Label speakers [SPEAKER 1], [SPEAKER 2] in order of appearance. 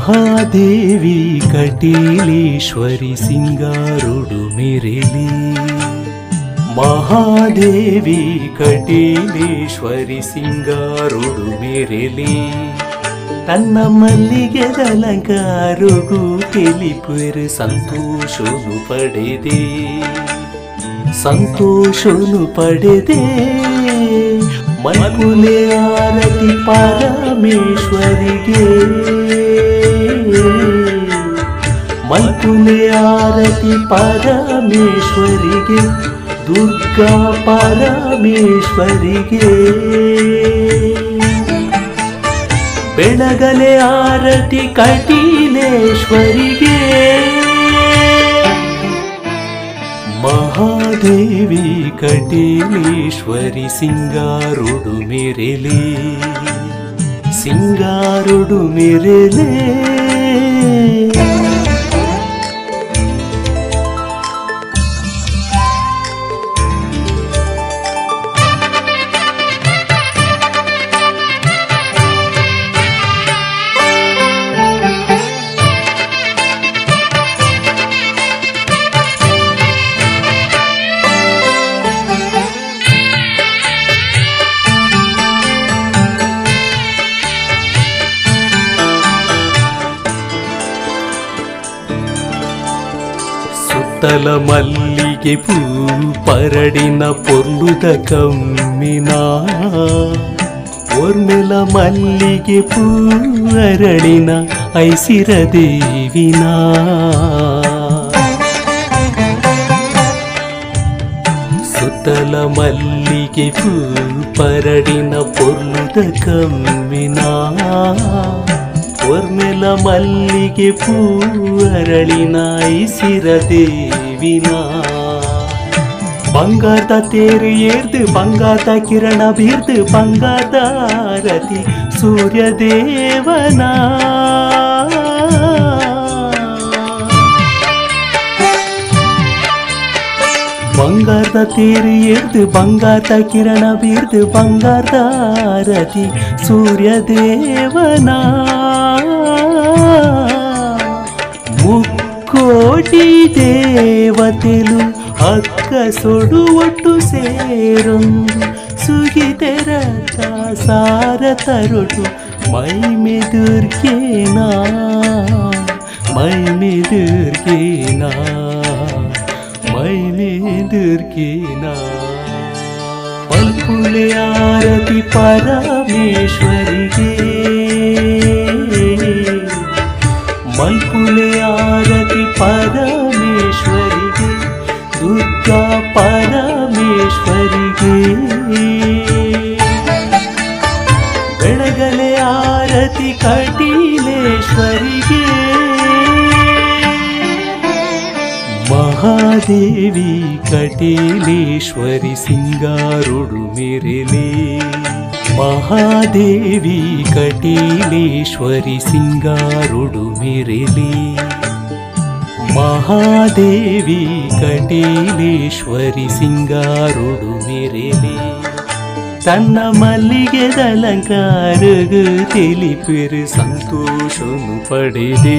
[SPEAKER 1] ಮಹಾದೇವಿ ಕಟೀಲೇಶ್ವರಿ ಸಿಂಗಾರೊಡು ಮೆರೆಲಿ ಮಹಾದೇವಿ ಕಟೀಲೇಶ್ವರಿ ಸಿಂಗಾರೊಡು ಮೆರೆಲಿ ತನ್ನ ಮಲ್ಲಿಗೆದ ಅಲಂಕಾರಗೂ ತಿಳಿಪುರು ಸಂತೋಷನು ಪಡೆದೆ ಮಲ್ಪುಲೆ ಆರತಿ ಪರಮೇಶ್ವರಿಗೆ ಮಲ್ಪುಲೆ ಆರತಿ ಪರಮೇಶ್ವರಿಗೆ ದುರ್ಗಾ ಪರಮೇಶ್ವರಿಗೆ ಬೆಳಗಲೆ ಆರತಿ ಕಟೀಲೇಶ್ವರಿಗೆ ಮಹಾದೇವಿ ಕಟೀಲೇಶ್ವರಿ ಸಿಂಗಾರೊಡು ಮೆರೆಲಿ ಸಿಂಗಾರೊಡು ಮೆರೆಲೆ ತಲ ಮಲ್ಲಿಗೆ ಪೂ ಪರಡಿನ ಪೊರ್ಲುದ ಕಮ್ಮಿನ ಓರ್ಮೆಲ ಮಲ್ಲಿಗೆ ಪೂ ಅರಳಿನ ಐಸಿರ ದೇವಿನ ಸುತ್ತಲ ಮಲ್ಲಿಗೆ ಪೂ ಪರಡಿನ ಪೊರ್ಲುದ ಕಮ್ಮಿನ ಓರ್ಮೆಲ ಮಲ್ಲಿಗೆ ಪೂ ಅರಳಿನ ಐಸಿರ ದೇವಿನ ಬಂಗಾರದ ತೇರು ಏರ್ದು ಬಂಗಾರದ ಕಿರಣ ಬೀರ್ದು ಬಂಗಾರದ ಆರತಿ ಸೂರ್ಯ ದೇವನ ಬಂಗಾರದ ತೇರು ಏರ್ದು ಬಂಗಾರದ ಕಿರಣ ಬೀರ್ದು ಬಂಗಾರದ ಆರತಿ ಸೂರ್ಯ ದೇವನ ಮುಕ್ಕೋಟಿ ದೇವತೆಲು ಅಕ್ಕ ಸೊಡು ಒಟ್ಟು ಸೇರೊಂದು ಸುಗಿತೆರ ಸಾರ ತರೊಟು ಮೈಮೆ ದುರ್ಗೇನಾ ಮೈಮೆ ದುರ್ಗೇನಾ ಮೈಮೆ ದುರ್ಗೇನಾ ಮಲ್ಪುಲೆ ಆರತಿ ಪರಮೇಶ್ವರಿಗೆ ಮಲ್ಪುಲೆ ಆರತಿ ಪರಮೇಶ್ವರಿಗೆ ದುರ್ಗಾ ಪರಮೇಶ್ವರಿಗೆ ಬೆಳಗಲೆ ಆರತಿ ಕಟೀಲೇಶ್ವರಿಗೆ ಮಹಾದೇವಿ ಕಟೀಲೇಶ್ವರಿ ಸಿಂಗಾರೊಡು ಮೆರೆಲಿ ಮಹಾದೇವಿ ಕಟೀಲೇಶ್ವರಿ ಸಿಂಗಾರೊಡು ಮೆರೆಲಿ ಮಹಾದೇವಿ ಕಟೀಲೇಶ್ವರಿ ಸಿಂಗಾರೊಡು ಮೆರೆಲಿ ತನ್ನ ಮಲ್ಲಿಗೆದ ಅಲಂಕಾರಗೂ ತಿಳಿಪುರು ಸಂತೋಷನು ಪಡೆದೆ